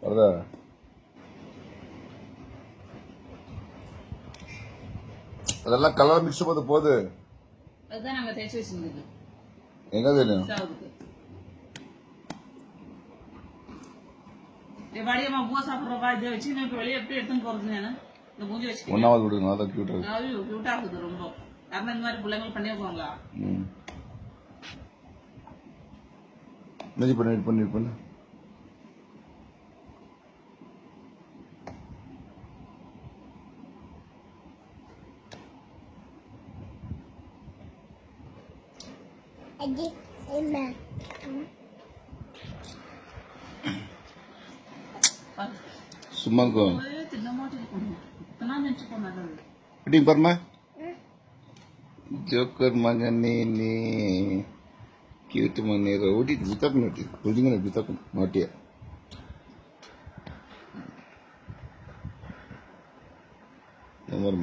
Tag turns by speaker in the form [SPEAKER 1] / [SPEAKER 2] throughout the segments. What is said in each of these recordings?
[SPEAKER 1] வருதா? அதெல்லாம் colour mix பண்ணது போகுது.
[SPEAKER 2] அதுதான் நாங்க தேய்ச்சி வச்சிருந்தது.
[SPEAKER 1] எங்க தெரியும்?
[SPEAKER 2] வாடியம்மா பூவா சாப்பிட்றப்பா இதை வச்சு எனக்கு வெளியே எப்படி எடுத்துன்னு போறது நான் இந்த மூஞ்சி வச்சு
[SPEAKER 1] ஒன்னாவது விடுங்க, அதான் கியூட்டா இருக்கு.
[SPEAKER 2] ஐயோ கியூட்டா இருக்குது ரொம்ப. யாருன்னா இந்த மாதிரி பிள்ளைங்க பண்ணியே போவாங்களா?
[SPEAKER 1] நெஞ்சு பண்ணு. சும்மா பாருமா ஜோக்கர் மகனே நீ கியூட் மகனே ரவுடி பித்தக்கும் நோட்டி புரிஞ்சுங்க பித்தக்கும் நோட்டியா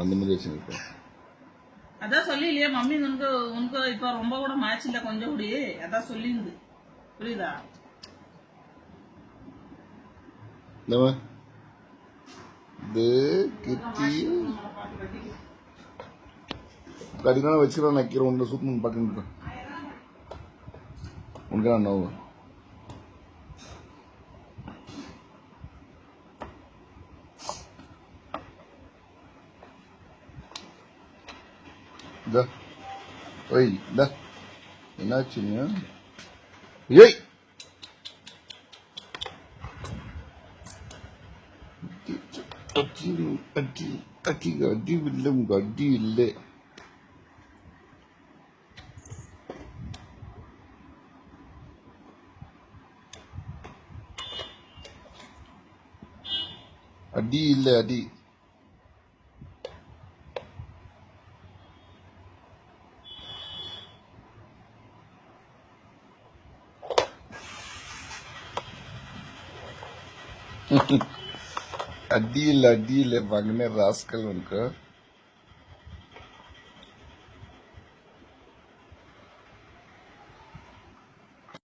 [SPEAKER 1] மந்த மாதிரி வச்சுருக்கேன்.
[SPEAKER 2] அதான் சொல்லி இல்லையா மம்மி உனக்கு இப்ப ரொம்ப கூட மேட்ச் இல்ல கொஞ்சம் கூட அதான் சொல்லிருந்து புரியுதா?
[SPEAKER 1] கடினா வச்சுக்கிறேன் நக்கிறேன் ஒன்று சூப்பர் பார்த்துட்டு உனக்கு நான் நோவு ஒய் இந்த என்னாச்சுங்க? ஏய் அடி இல்லை உங்க அடி இல்லை. அடி இல்லை அடி அடி இல்லை மகனே ராஸ்கல் உனக்கு.